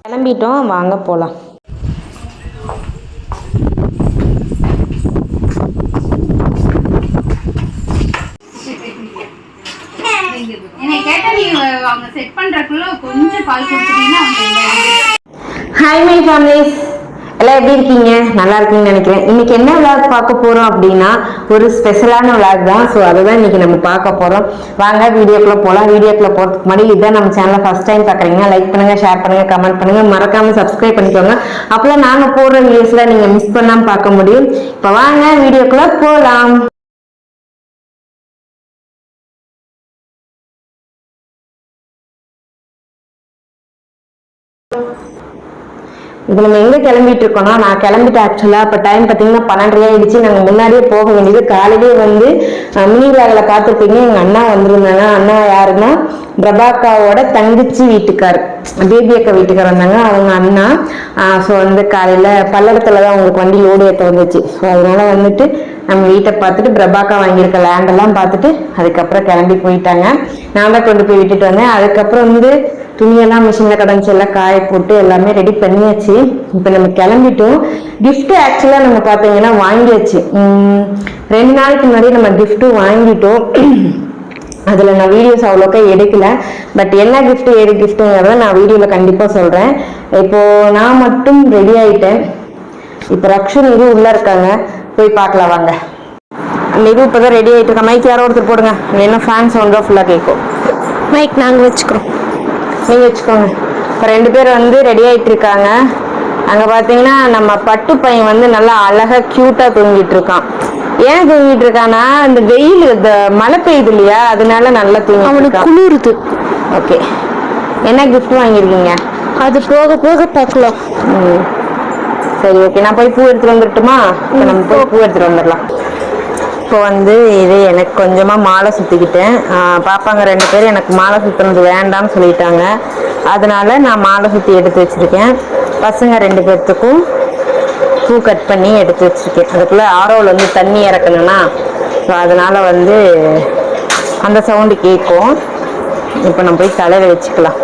கிளம்பிட்டோம், வாங்க போலாம். ஹாய் மை ஃபேமிலிஸ், எல்லாம் எப்படி இருக்கீங்க? நல்லா இருக்கீங்கன்னு நினைக்கிறேன். இன்னைக்கு என்ன விளாக் பார்க்க போறோம் அப்படின்னா ஒரு ஸ்பெஷலான விளாக் தான். ஸோ அதுதான் இன்னைக்கு நம்ம பார்க்க போறோம். வாங்க வீடியோக்குள்ள போகலாம். வீடியோக்குள்ள போறதுக்கு முன்னாடி இதான் நம்ம சேனலை ஃபர்ஸ்ட் டைம் பார்க்குறீங்கன்னா லைக் பண்ணுங்க, ஷேர் பண்ணுங்க, கமெண்ட் பண்ணுங்க, மறக்காம சப்ஸ்கிரைப் பண்ணிக்கோங்க. அப்போதான் நாங்க போடுற வீடியோஸ்ல நீங்க மிஸ் பண்ணாம பார்க்க முடியும். இப்போ வாங்க வீடியோக்குள்ள போகலாம். இது நம்ம எங்க கிளம்பிட்டு இருக்கோம்னா, நான் கிளம்பிட்டேன் ஆக்சுவலா. இப்போ டைம் பார்த்தீங்கன்னா 12:30 ஆயிடுச்சு. நாங்கள் முன்னாடியே போக வேண்டியது. காலையிலேயே வந்து மினி விளாக்ல பார்த்துருப்பீங்க, எங்க அண்ணா வந்திருந்தாங்க. அண்ணா யாருன்னா பிரபாக்காவோட தங்கச்சி வீட்டுக்கார், பேபி அக்கா வீட்டுக்கார் வந்தாங்க, அவங்க அண்ணா. ஸோ வந்து காலையில பல்லடத்துல தான் அவங்களுக்கு வண்டி லோடு ஏற்ற வந்துச்சு. ஸோ அதனால வந்துட்டு நம்ம வீட்டை பார்த்துட்டு பிரபாக்கா வாங்கியிருக்க லேண்டெல்லாம் பார்த்துட்டு அதுக்கப்புறம் கிளம்பி போயிட்டாங்க. நான் தான் கொண்டு போய் விட்டுட்டு வந்தேன். அதுக்கப்புறம் வந்து துணியெல்லாம் மிஷினில் கடைஞ்சி எல்லாம் காய போட்டு எல்லாமே ரெடி பண்ணியாச்சு. இப்போ நம்ம கிளம்பிட்டோம். கிஃப்ட் ஆக்சுவலாக நம்ம பார்த்தீங்கன்னா வாங்கியாச்சு. 2 நாளைக்கு முன்னாடி நம்ம கிஃப்ட்டும் வாங்கிட்டோம். அதில் நான் வீடியோஸ் அவ்வளோக்கா எடுக்கல. பட் என்ன கிஃப்ட் ஏது கிஃப்ட்டுங்கிறத நான் வீடியோவில் கண்டிப்பாக சொல்கிறேன். இப்போது நான் மட்டும் ரெடி ஆகிட்டேன். இப்போ ரக்ஷன் இது உள்ளே இருக்காங்க, போய் பார்க்கலாம் வாங்க. அந்த இது இப்போ தான் ரெடி ஆகிட்டு இருக்கேன். மைக் யாரோ ஒருத்தர் போடுங்க, என்ன ஃபேன் சவுண்டாக ஃபுல்லாக கேட்கும். மைக் நாங்கள் வச்சுக்கிறோம், நீங்கள் வச்சுக்கோங்க. இப்போ 2 பேர் வந்து ரெடி ஆகிட்டு இருக்காங்க. அங்கே பார்த்தீங்கன்னா நம்ம பட்டு பையன் வந்து நல்லா அழகாக க்யூட்டாக தூங்கிட்டு இருக்கான். ஏன் தூங்கிட்டு இருக்கானா, இந்த வெயில் இந்த மழை பெய்யுது இல்லையா, அதனால நல்லா தூங்கி குளிருது. ஓகே, என்ன கிஃப்ட் வாங்கியிருக்கீங்க? அது போக போக பார்க்கலாம். சரி ஓகே, நான் போய் பூ எடுத்துட்டு வந்துட்டுமா? இப்போ நம்ம போய் பூ எடுத்துட்டு வந்துடலாம். இப்போ வந்து இது எனக்கு கொஞ்சமாக மாலை சுற்றிக்கிட்டேன். பாப்பாங்க 2 பேர் எனக்கு மாலை சுற்றுனது வேண்டாம்னு சொல்லிட்டாங்க. அதனால நான் மாலை சுற்றி எடுத்து வச்சுருக்கேன். பசங்க 2 பேர்த்துக்கும் பூ கட் பண்ணி எடுத்து வச்சுருக்கேன். அதுக்குள்ளே ஆரோவில் வந்து தண்ணி இறக்கணும்னா, ஸோ அதனால் வந்து அந்த சவுண்டு கேட்கும். இப்போ நம்ம போய் தலையில் வச்சுக்கலாம்.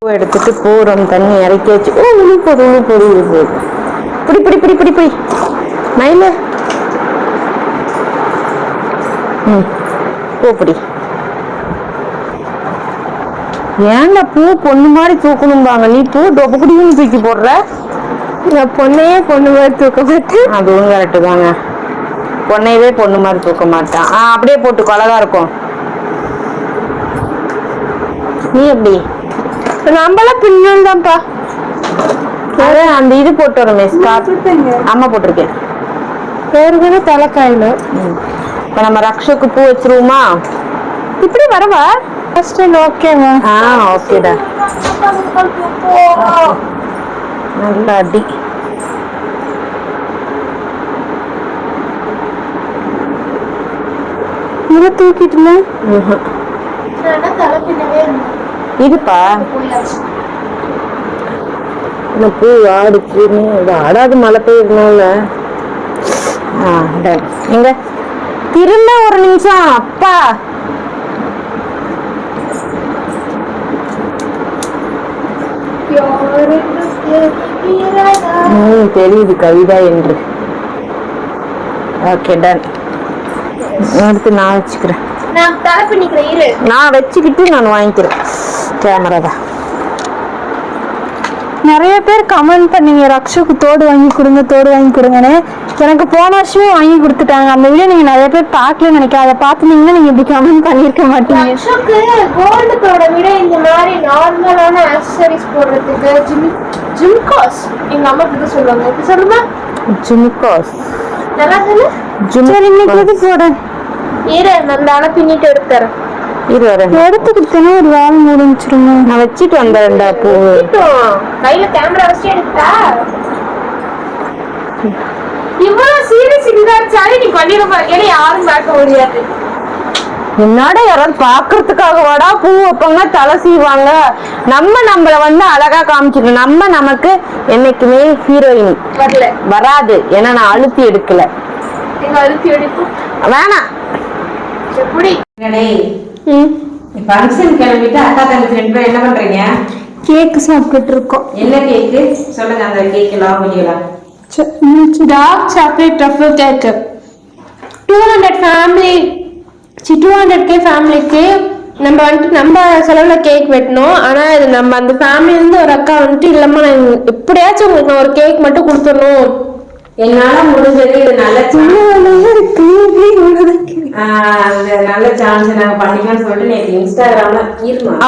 பூ எடுத்துட்டு பூரம் தண்ணி இறக்கி வச்சு உழுப்போது பிடி பிடி பிடி பிடி பிடி மயில பூப்படி. ஏன்டா பூ பொண்ணு மாதிரி தூக்கணும்பாங்க, நீ பூ டொபக்குடியும் தூக்கி போடுற. நான் பொண்ணையே பொண்ணு மாதிரி தூக்க மாட்டேன். அதுவும் கரெக்டு தாங்க, பொண்ணையவே பொண்ணு மாதிரி தூக்க மாட்டான். அப்படியே போட்டு அழகா இருக்கும். நீ எப்படி? நம்மளாம் பின்னல் தான்ப்பா. அந்த இது போட்டு வருமே ஸ்கார்ஃப், அம்மா போட்டிருக்கேன். பேருக்குன்னு தலைக்காயில. இப்போ நம்ம ரக்ஷுக்கு பூ வச்சிருவோமா? இப்படி வரவா? ஃபர்ஸ்ட் ஓகேவா? ஓகேடா. நல்லா அடி. இதை தூக்கிட்டுல இதுப்பா பூ ஆடுச்சுன்னு ஆடாது, மழை பெய்யணும்ல. எங்க திரும்ப ஒரு நிமிஷம் அப்பா. தெரியுது கவிதா என்று. Okay done. அடுத்து நான் வச்சுக்கிறேன். நான் வச்சுக்கிட்டு நான் வாங்கிக்கிறேன் கேமரா தான். நிறைய பேர் கமெண்ட் பண்ணீங்க ரக்ஷுக்கு தோடு வாங்கி கொடுங்க, தோடு வாங்கி கொடுங்கன்னு. எனக்கு போன வருஷமே வாங்கி கொடுத்துட்டாங்க. அந்த வீடியோ நீங்க நிறைய பேர் பார்க்கலன்னு நினைக்கிறேன். அதை பார்த்துனீங்கன்னா நீங்க இப்படி கமெண்ட் பண்ணியிருக்க மாட்டீங்க. ரக்ஷுக்கு கோல்டு தோட விட இந்த மாதிரி நார்மலான ஆக்சசரிஸ் போடுறதுக்கு ஜிம்காஸ் எங்க அம்மா கிட்ட சொல்லுவாங்க. எப்படி சொல்லுமா? ஜிம்காஸ். நல்லா சொல்லு. சரி இன்னைக்கு எது போட இரு, நல்லா பின்னிட்டு எடுத்துறேன். எடுத்து கொடுத்தேன்னா ஒரு வேலை முடிஞ்சிருங்க. நான் வச்சுட்டு வந்தேன்டா பூ. கையில கேமரா வச்சு எடுத்தா இவ்வளவு சீரியஸ் இருந்தாலும் நீ பண்ணிட பாருங்க, யாரும் பார்க்க முடியாது. என்னடா யாராவது பாக்குறதுக்காக வாடா பூ வைப்பாங்க, தலை செய்வாங்க. நம்மள வந்து அழகா காமிச்சிடணும். நமக்கு என்னைக்குமே ஹீரோயின் வராது. ஏன்னா நான் அழுத்தி எடுக்கல. அழுத்தி எடுக்கும் வேணாம். ஃபங்க்ஷன் கிளம்பிட்டு அக்கா தங்கச்சி 2 பேரும் என்ன பண்றீங்க? கேக் சாப்பிட்டுட்டு இருக்கோம். என்ன கேக்கு சொல்லுங்க, அந்த கேக் எல்லாம் வீடியோலாம். Dark chocolate truffle cake 200k ஃபேமிலிக்கு நம்ம வந்துட்டு நம்ம செலவுல கேக் வெட்டணும். ஆனா இது நம்ம அந்த ஃபேமிலில இருந்து ஒரு அக்கா வந்துட்டு இல்லம்மா நான் எப்படியாச்சும் உங்களுக்கு நான் ஒரு கேக் மட்டும் கொடுத்துடணும், என்னால முடிஞ்சது இது நல்ல நல்ல சான்ஸ் நாங்க பண்ணிக்கலாம்னு சொல்லிட்டு நேற்று இன்ஸ்டாகிராம்ல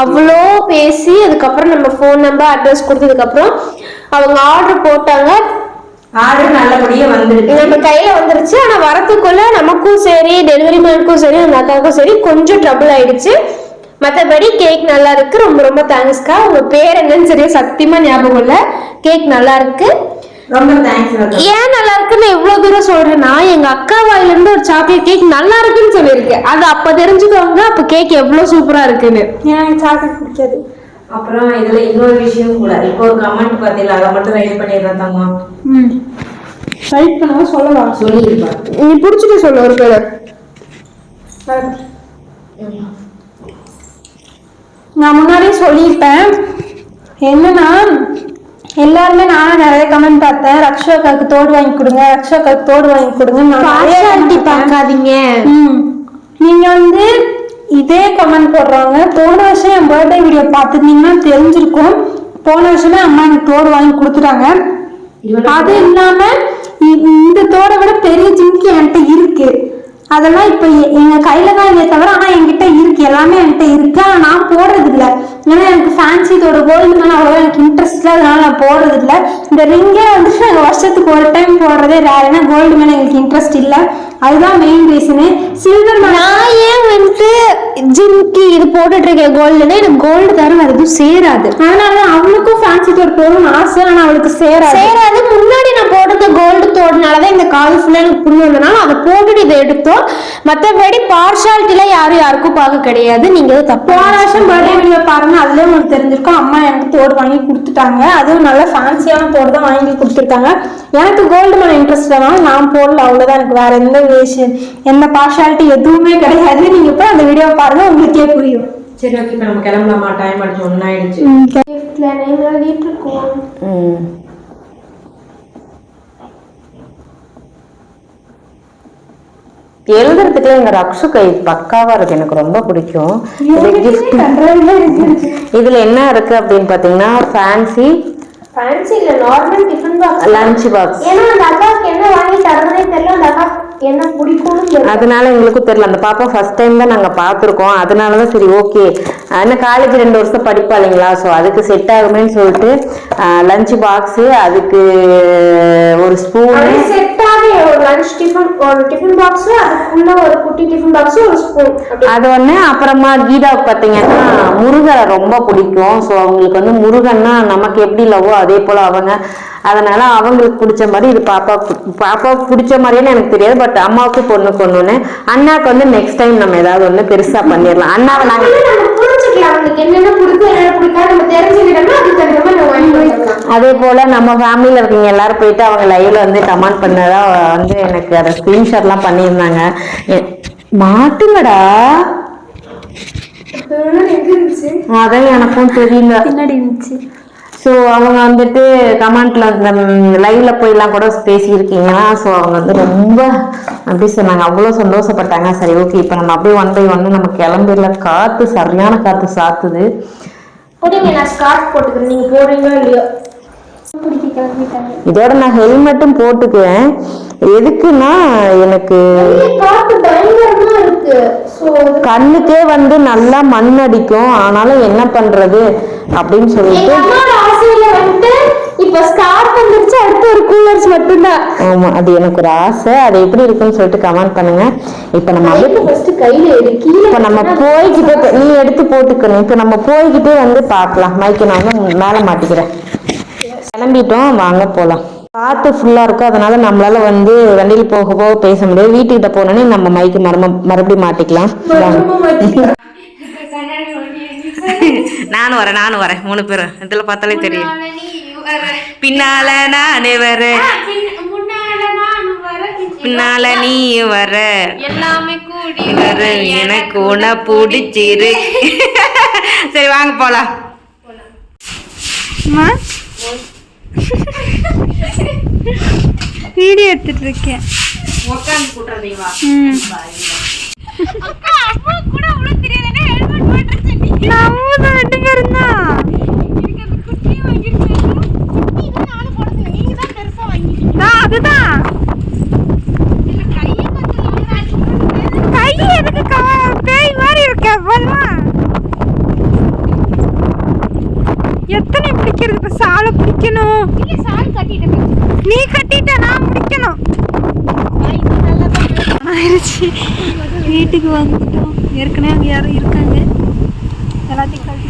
அவ்வளோ பேசி அதுக்கப்புறம் நம்ம ஃபோன் நம்பர் அட்ரஸ் கொடுத்ததுக்கு அப்புறம் அவங்க ஆர்டர் போட்டாங்க. ஆர்டர் நல்லபடியா வந்துருக்கு, நம்ம கையில வந்துருச்சு. ஆனா வரத்துக்குள்ள நமக்கும் சரி டெலிவரி மேனுக்கும் சரி அந்த அக்காவுக்கும் சரி கொஞ்சம் ட்ரபிள் ஆயிடுச்சு. மற்றபடி கேக் நல்லா இருக்கு. ரொம்ப ரொம்ப தேங்க்ஸ்க்கா. உங்க பேர் என்னன்னு சரியா சத்தியமா ஞாபகம் இல்ல. கேக் நல்லா இருக்கு, ரொம்ப தேங்க்ஸ். ஏன் நல்லா இருக்குன்னு எவ்வளவு தூரம் சொல்றேன்னா எங்க அக்கா வாயில இருந்து ஒரு சாக்லேட் கேக் நல்லா இருக்குன்னு சொல்லியிருக்கு. அது அப்ப தெரிஞ்சுக்கோங்க அப்ப கேக் எவ்வளவு சூப்பரா இருக்குன்னு. எனக்கு சாக்லேட் பிடிக்காது. அப்புறம் இதுல இன்னொரு விஷயம் கூட, இப்போ ஒரு கமெண்ட் பார்த்தீங்களா, அதை மட்டும் ரைட் பண்ணிடுறேன் தம்மா. ரைட் பண்ணவா சொல்லலாம்? சொல்லிருப்பா, நீ பிடிச்சிட்டு சொல்ல ஒரு பேர். நான் முன்னாடியே சொல்லியிருப்பேன். என்னன்னா எல்லாருமே நானும் நிறைய கமெண்ட் பார்த்தேன், ரக்ஷாக்காவுக்கு தோடு வாங்கி கொடுங்க, ரக்ஷாக்காவுக்கு தோடு வாங்கி கொடுங்க. பார்க்காதீங்க. நீங்க வந்து இதே கமெண்ட் போடுறாங்க. போன வருஷம் என் பர்த்டே வீடியோ பார்த்துருந்தீங்கன்னா தெரிஞ்சிருக்கும். போன வருஷமே அம்மா எனக்கு தோடு வாங்கி கொடுத்துட்டாங்க. அது இல்லாம இந்த தோடை விட பெரிய ஜிம்கி என்கிட்ட இருக்கு. அதெல்லாம் இப்ப எங்க கையில தான் இல்லையே தவிர ஆனா என்கிட்ட இருக்கு, எல்லாமே என்கிட்ட இருக்கு. ஆனா நான் போடுறது இல்லை. ஏன்னா எனக்கு ஃபேன்சி தோட கோல்டு மேல அவ்வளோ எனக்கு இன்ட்ரெஸ்ட் இல்லை, அதனால நான் போடுறது இல்லை. இந்த ரிங்கே வந்துட்டு நாங்கள் வருஷத்துக்கு ஒரு டைம் போடுறதே ரேர். ஏன்னா கோல்டு மேல எங்களுக்கு இன்ட்ரெஸ்ட் இல்லை, அதுதான் மெயின் ரீசனு. சில்வர் நான் ஏன் வந்துட்டு ஜிம்கி இது போட்டுட்டு இருக்கேன் கோல்டுன்னா எனக்கு கோல்டு தர வேற எதுவும் சேராது. அதனால அவளுக்கும் ஃபேன்சி தோடு போடணும்னு ஆசை, ஆனா அவளுக்கு சேராது. முன்னாடி நான் போடுறது கோல்டு தோடுனாலதான் இந்த கால் ஃபுல்லா எனக்கு புண்ணு வந்தனால அதை போட்டுட்டு இதை எடுத்தோம். மற்றபடி பார்ஷாலிட்டில யாருக்கும் பார்க்க கிடையாது. நீங்க போன வருஷம் பர்த்டே வீடியோ பாருங்க, அதுல உங்களுக்கு தெரிஞ்சிருக்கும். அம்மா எனக்கு தோடு வாங்கி கொடுத்துட்டாங்க, அதுவும் நல்ல ஃபேன்சியான தோடு தான் வாங்கி கொடுத்துருக்காங்க. எனக்கு கோல்டு மேல இன்ட்ரெஸ்ட் ஆனாலும் நான் போடல, அவ்வளவுதான். எனக்கு வேற எந்த விஷயம் எந்த பார்ஷாலிட்டி எதுவுமே கிடையாது. நீங்க போய் அந்த வீடியோ பாருங்க, உங்களுக்கே புரியும். சரி ஓகே, இப்போ நம்ம கிளம்பலாமா? டைம் அடுத்து 1 ஆயிடுச்சு. எழுதுறதுக்குள்ள எங்க ரக்ஷு கை பக்காவா இருக்கு, எனக்கு ரொம்ப பிடிக்கும். இதுல என்ன இருக்கு அப்படின்னு பாத்தீங்கன்னா ஃபேன்சி இல்ல normal tiffin box, lunch box. ஏன்னா அந்த அக்காவுக்கு என்ன வாங்கி தரதுனே தெரியல, அந்த அக்கா என்ன பிடிக்கும்னு அதனால எங்களுக்கும் தெரியல. அந்த பாப்பா ஃபர்ஸ்ட் டைம் தான் நாங்க பாத்துருக்கோம். அதனாலதான் சரி ஓகே, இன்னும் காலேஜ் 2 வருஷம் படிப்பா இல்லைங்களா, ஸோ அதுக்கு செட் ஆகுமேன்னு சொல்லிட்டு லஞ்ச் பாக்ஸ், அதுக்கு ஒரு ஸ்பூன் செட் ஆகி ஒரு லஞ்ச் டிஃபன், ஒரு டிஃபன் பாக்ஸ், அதுக்குள்ள ஒரு குட்டி டிஃபன் பாக்ஸ், ஒரு ஸ்பூன் அது ஒண்ணு. அப்புறமா கீதாவுக்கு பாத்தீங்கன்னா முருகரை ரொம்ப பிடிக்கும். ஸோ அவங்களுக்கு வந்து முருகன்னா நமக்கு எப்படி லவோ அதே போல அவங்க, அதனால அவங்களுக்கு பிடிச்ச மாதிரி இது பாப்பாவுக்கு பிடிச்ச மாதிரியே எனக்கு தெரியாது. பட் அம்மாவுக்கு பொண்ணுக்கு ஒண்ணுன்னு, அண்ணாக்கு வந்து நெக்ஸ்ட் டைம் நம்ம ஏதாவது ஒண்ணு பெருசா பண்ணிடலாம். அண்ணாவை நாங்க அதே போல நம்ம ஃபேமிலியில இருக்கீங்க எல்லாரும் போயிட்டு அவங்க லைவ்ல வந்து கமெண்ட் பண்ணதா வந்து எனக்கு அதை ஸ்கிரீன்ஷாட்லாம் பண்ணியிருந்தாங்க. மாட்டுங்கடா, அதான் எனக்கும் தெரியல, பின்னாடி இருந்துச்சு. ஸோ அவங்க வந்துட்டு கமெண்ட்ல அந்த லைவ்ல போயெல்லாம் கூட பேசியிருக்கீங்கன்னா, ஸோ அவங்க வந்து ரொம்ப அப்படி சொன்னாங்க, அவ்வளோ சந்தோஷப்பட்டாங்க. சரி ஓகே, இப்போ நம்ம அப்படியே 1 by 1 நம்ம கிளம்பிடல. காத்து சரியான காத்து சாத்துது. நான் ஸ்கார்ஃப் போட்டுக்கிறேன், நீங்க போடுறீங்களோ இல்லையோ. இதோட நான் ஹெல்மெட்டும் போட்டுக்குவேன். எதுக்குன்னா எனக்கு கண்ணுக்கே வந்து நல்லா மண் அடிக்கும். ஆனாலும் என்ன பண்றது அப்படின்னு சொல்லிட்டு இப்ப ஸ்கார்ஃப் வந்துருச்சு, அடுத்து ஒரு கூலர்ஸ் மட்டும்தான். ஆமா, அது எனக்கு ஒரு ஆசை. அது எப்படி இருக்குன்னு சொல்லிட்டு கமெண்ட் பண்ணுங்க. இப்ப நம்ம இப்ப நம்ம போய்கிட்டே, நீ எடுத்து போட்டுக்கணும். இப்ப நம்ம போய்கிட்டே வந்து பாக்கலாம். மைக்கு நான் வந்து மேல மாட்டிக்கிறேன். கிளம்பிட்டோம், வாங்க போலாம். காத்து ஃபுல்லா இருக்கும், அதனால நம்மளால வந்து வண்டியில போக பேச முடியாது. வீட்டுக்கிட்ட போனோன்னே நம்ம மைக்கு மறுபடியும் மாட்டிக்கலாம். நானும் வரேன் 3 பேரும். இதுல பார்த்தாலே தெரியும். பின்னால நானே வரேன், பின்னால நீ வர, எல்லாமே கூட எனக்கு உன பிடிச்சிரு. சரி வாங்க போலாம். வீடியோ எடுத்துட்டு இருக்கேன். அதுதான் கை எதுக்கு பேய் மாதிரி இருக்க. எத்தனை பிடிக்கிறது? இப்ப சாலை பிடிக்கணும். நீ கட்டிட்ட, நான் முடிக்கணும். ஆயிடுச்சு. வீட்டுக்கு வந்துட்டோம். ஏற்கனவே அங்கே யாரும் இருக்காங்க. எல்லாத்தையும் கட்டி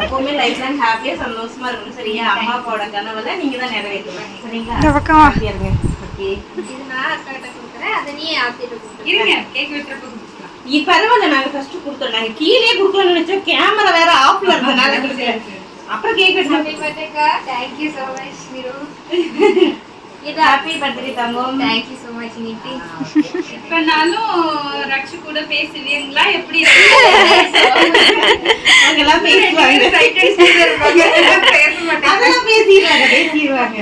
எப்பவுமே லைஃப் லாங் ஹாப்பியா சந்தோஷமா இருக்கணும். சரியா? அம்மா அப்பாவோட கனவுல நீங்க தான் நிறைவேற்றணும். சரிங்களா? இந்த பக்கம் ஹாப்பியா இருங்க. ஓகே. இது நான் அக்காட்ட கொடுக்குறேன், அதை நீ ஆத்திட்டு கொடுக்குறேன். இருங்க கேக் வெட்டுறப்ப கொடுக்கலாம். இப்ப பரவாயில்ல, நாங்க ஃபர்ஸ்ட் கொடுத்தோம். நாங்க கீழே கொடுக்கணும்னு நினைச்சோம். கேமரா வேற ஆஃப்ல இருந்தனால கொடுக்கல. அப்புறம் கேக் வெட்டணும். Happy birthday அக்கா. Thank you so much Miru. இது happy birthday Thangam. Thank you so much Niti. இப்ப நானும் ரக்ஷு கூட பேசுவீங்களா? எப்படி அவங்கெல்லாம் பேசுவாங்க. பேச மாட்டேன். அதெல்லாம் பேசிடுவாங்க.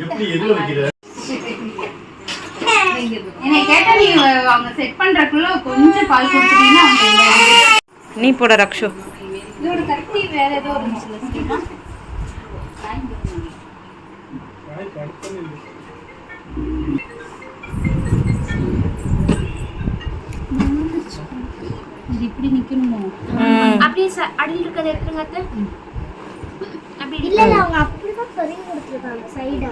எப்படி எதுல வைக்கிற? என்னை கேட்டா நீ அவங்க செட் பண்றதுக்குள்ள கொஞ்சம் பால் கொடுத்துட்டீங்கன்னா அவங்க நீ போட ரக்ஷு. இதோட கட்டி வேற ஏதோ ஒரு மிஸ்ல இது இப்படி நிக்கணுமோ? அப்படியே அடியில் இருக்கிறத எடுத்துங்க அத்தை. அப்படி இல்ல அவங்க அப்படிதான் சொல்லி கொடுத்துருக்காங்க சைடா.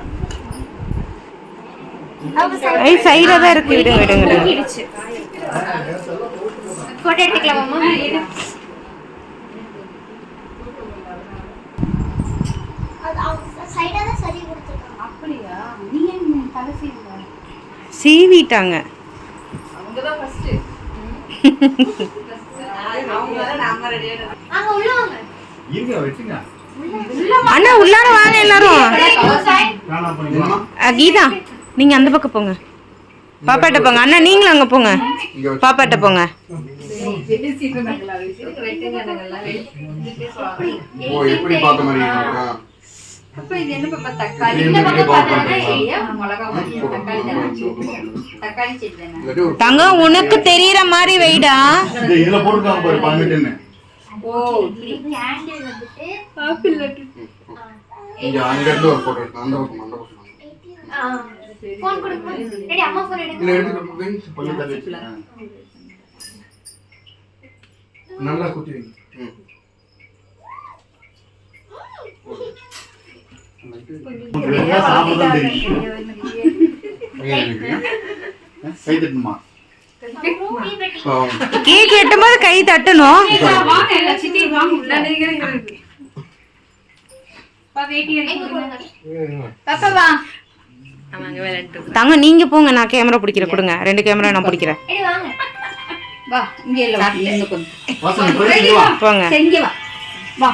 ஐ சைடா தான் இருக்கு. விடுங்க. போட்டோ எடுத்துக்கலாமா? அது அவங்க சைடா தான் சொல்லி கொடுத்துருக்காங்க. அப்படியா? நீ ஏன் தலை சீவுற? சீவிட்டாங்க. அவங்க தான் ஃபர்ஸ்ட். அவங்க வர நாம ரெடியா இருக்கோம். அங்க உள்ள வாங்க. இருங்க வெச்சுங்க. அண்ணா உள்ளார வாங்க எல்லாரும். காணா போறீங்களா? கீதா நீங்க அந்த பக்கம் போங்க. பாப்பாட்ட போங்க. அண்ணா நீங்களும் அங்க போங்க. பாப்பாட்ட போங்க. ஓ எப்படி பார்த்த மாதிரி இருக்கா? அப்ப இது என்ன பாப்பா? தக்காளி இந்த பக்கம் பார்த்தா ஏரியா மிளகாய் மாதிரி தக்காளி தக்காளி செடி தானே. தங்கம் உனக்கு தெரியற மாதிரி வைடா. இதுல போட்டுருக்காங்க பாரு 18. ஓ இப்படி கேண்டில் வந்துட்டு ஆப்பிள் லட்டு. இங்க அங்க இருந்து ஒரு போட்டோ எடுத்து அந்த பக்கம் ஃபோன் கொடுங்க. ரெடி அம்மா ஃபோன் எடுங்க. இல்ல எடுத்து போய் பல்லு தள்ளி நல்லா குத்தி வைங்க. சாப்பிட தெரியும். கை தட்டுமா? கேக் வெட்டும்போது கை தட்டணும். வாங்க எல்லாம் சித்தி வாங்க உள்ள இருக்கு. பா வேட்டி எடுங்க. பாப்பா வா. தங்க நீங்க போங்க. நான் கேமரா பிடிக்கிறேன். கொடுங்க. 2 கேமரா நான் பிடிக்கிறேன். ரெடி வாங்க. வா இங்க இல்ல வா இங்க கொஞ்சம். வாசனை போய் வா. போங்க. செஞ்சு வா. வா.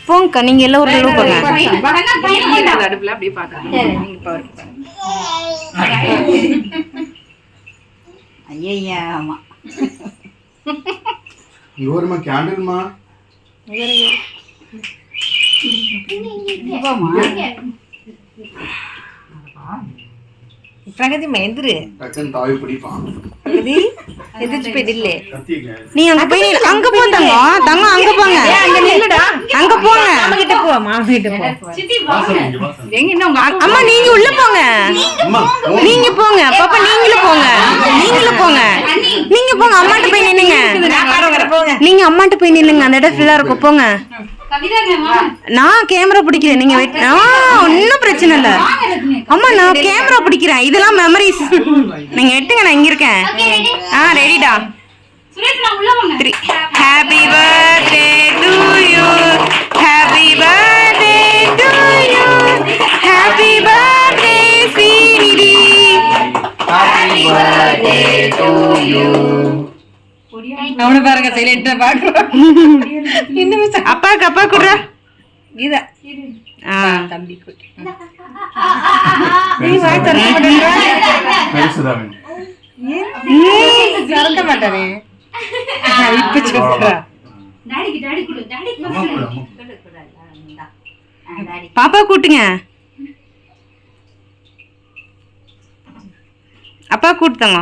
போங்க. நீங்க எல்லாம் ஒரு லூப் போங்க. வடங்க பையன் அடுப்புல அப்படியே பாருங்க. நீங்க பாருங்க. ஐயா ஆமா. இங்க ஒருமா கேண்டில்மா. பிரகதி மெந்திரு டக்கன் தாவி பிடிப்பான். பிரகதி எதிர்த்து போயிடில்லே. கத்திங்க. நீ அங்க போய் அங்க போ தங்கம். தங்கம் அங்க போங்க. அங்க நில்லுடா. அங்க போங்க. மாமா கிட்ட போ. மாமா கிட்ட போ. சித்தி வாங்க. வாசனை இங்க வாசனை. எங்க என்ன உங்க அம்மா நீங்க உள்ள போங்க. அம்மா நீங்க போங்க. பாப்பா நீங்களும் போங்க. நீங்களும் போங்க. நீங்க போங்க. அம்மாட்ட போய் நின்னுங்க. நீங்க அம்மாட்ட போய் நில்லுங்க. அந்த இடம் ஃபுல்லா இருக்கும். போங்க. கவிதாங்க வா. நான் கேமரா பிடிக்கிறேன். நீங்க ஒன்னும் பிரச்சனை இல்ல. அம்மா நான் கேமரா பிடிக்கிறேன். இதெல்லாம் மெமரிஸ். நீங்க எட்டுங்க. நான் இங்க இருக்கேன். ரெடிடா. சுரேஷ் நான் உள்ள வாங்க. Happy birthday to you. Happy birthday to you. Happy birthday Srinidhi. Happy birthday அவனை பாருங்க சைலண்டா பாக்குறோம். இன்னும் அப்பாக்கு அப்பா கூட கீதா ஆ தம்பி குட்டி திறக்க மாட்டானே. இப்ப சொல்றா பாப்பா கூட்டுங்க. அப்பா கூட்டுங்க.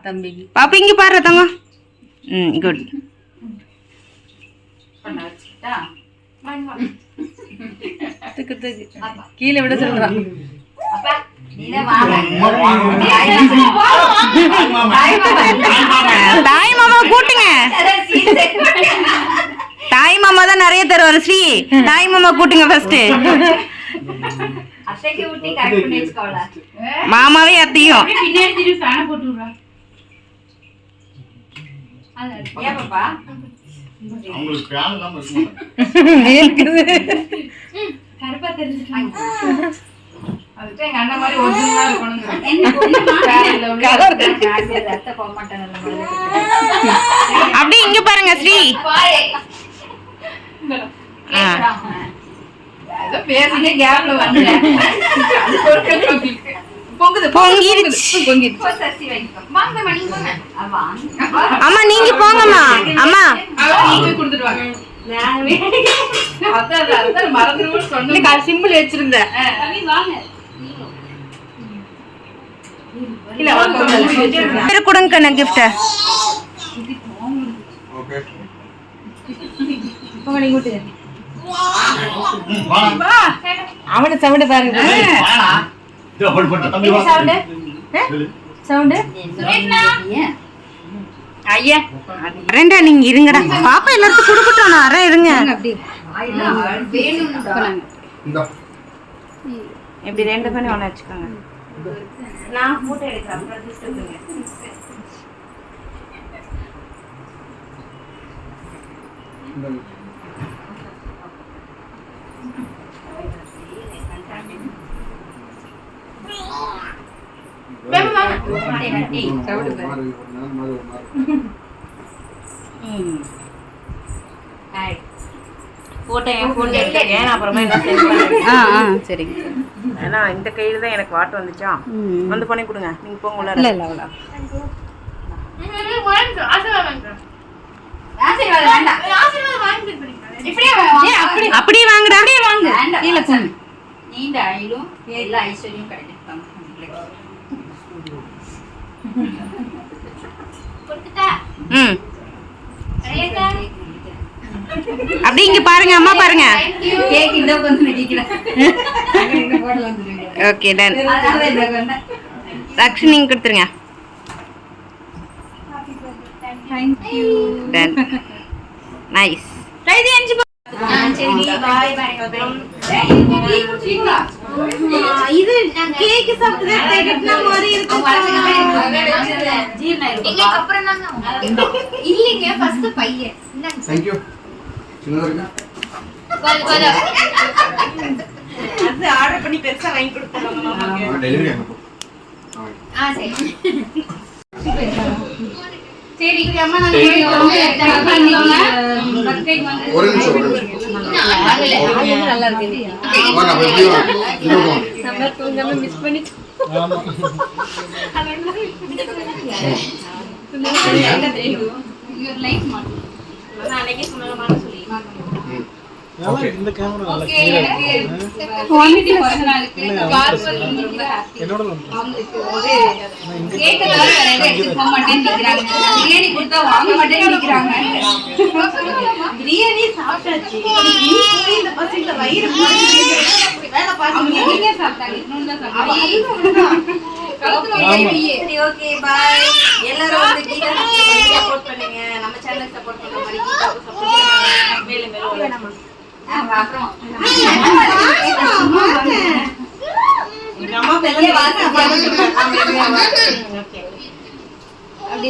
தம்பிக்கு பாப்பா இங்க பாரு தங்க. குட். தூக்கு தூக்கு கீழே விட சொல்றான். தாய் மாமா கூட்டுங்க. தாய் மாமா தான் நிறைய தருவாரு ஸ்ரீ. தாய் மாமா கூட்டுங்க ஃபர்ஸ்ட். மாமாவே அத்தையும் அப்படி இங்க பாருங்க ஸ்ரீ. அம்மா நீங்க போங்கம்மா. அம்மா சிம்பிள் வச்சிருந்தேன். கொடுங்க கண்ணா கிஃப்ட். அவனு சவுண்ட் பாருங்க. சவுண்ட் ஐயா ரெண்டா நீங்க இருங்கடா. பாப்பா எல்லாருக்கும் கொடுக்கட்டும். நான் அரை இருங்க. இப்படி ரெண்டு பண்ணி ஒண்ணு வச்சுக்கோங்க. நான் போட்டோ எடுக்கிறேன். சரிங்க. ஏன்னா இந்த கையில தான் எனக்கு வாட்டு வந்துச்சா. வந்து பண்ணி கொடுங்க. நீங்க போங்க. அப்படியே வாங்கடா. நீண்ட ஆயிலும் எல்லா ஐஸ்வர்யம் கிடைக்கும். அப்படி இங்க பாருங்க. அம்மா பாருங்க. கேக் இந்த கொஞ்சம் நிக்கிறேன். Okay done. ரக்ஷன் நீங்க கொடுத்துருங்க. Thank you. டன். நைஸ். இது கேக் சாப்பிட்டதே தெகட்ன மாதிரி இருக்கு. எங்களுக்கு அப்புறம் தாங்க இல்லைங்க ஃபர்ஸ்ட் பையன். Thank you. சின்னதா அது ஆர்டர் பண்ணி பெருசா வாங்கி கொடுத்தாங்க மாமாக்கு. டெலிவரி அனுப்பு. சரி சரி அம்மா நான் ஒரு நிமிஷம் நல்லா இருக்கு. வாங்க அப்படியே வாங்க. நம்ம கொஞ்சம் மிஸ் பண்ணிட்டு யுவர் லைஃப் மாடல் நான் அன்னைக்கே சொன்னேன் சொல்லி ஓகே இந்த கேமரா நல்லா ஓகே கிளியரா எனக்கு குவாலிட்டி பர்சனாலிட்டி கார்பல் என்னோட அவங்களுக்கு ஒரு கேக்க தவிர வேற எதுவும் எடுத்துக்க மாட்டேன்னு நிக்கிறாங்க. பிரியாணி கொடுத்தா வாங்க மாட்டேன்னு நிக்கிறாங்க. பிரியாணி சாப்பிட்டாச்சு. இந்த பசங்க வயிறு வேலை பாருங்க. நீங்க சாப்பிட்டாங்க இன்னொன்னு தான் சாப்பிட்டாங்க. சரி ஓகே பாய். எல்லாரும் வந்து கீதாக்கு சப்போர்ட் பண்ணுங்க. நம்ம சேனலுக்கு சப்போர்ட் பண்ற மாதிரி கீதாக்கு சப்போர்ட் பண்ணுங்க. மேல மேல அப்புறம் அம்மா பெரிய வாசம் ஓகே அப்படி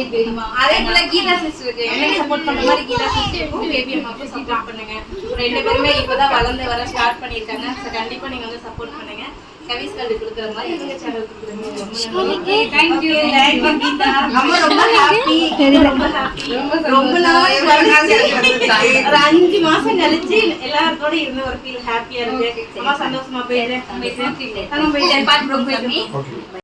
அதே போல கீதா சிஸ்டருக்கு எனக்கு சப்போர்ட் பண்ற மாதிரி கீதா சிஸ்டருக்கும் பேபி அம்மாவுக்கும் சப்போர்ட் பண்ணுங்க. ரெண்டு பேருமே இப்பதான் வளர்ந்து வர ஸ்டார்ட் பண்ணிருக்காங்க. ஸோ கண்டிப்பா நீங்க வந்து சப்போர்ட் பண்ணுங்க. கவிஸ் கல்வி கொடுக்குற மாதிரி எங்க சேனல் கொடுக்குறீங்க. தேங்க்யூ கீதா. அம்மா ரொம்ப ஹாப்பி. ரொம்ப ஹாப்பி. ரொம்ப நாள் ஒரு 5 மாசம் கழிச்சு எல்லாரோட இருந்த ஒரு ஃபீல் ஹாப்பியா இருக்கு. அம்மா சந்தோஷமா போயிட்டேன். நம்ம போயிட்டேன். பாட்டு போயிட்டேன்.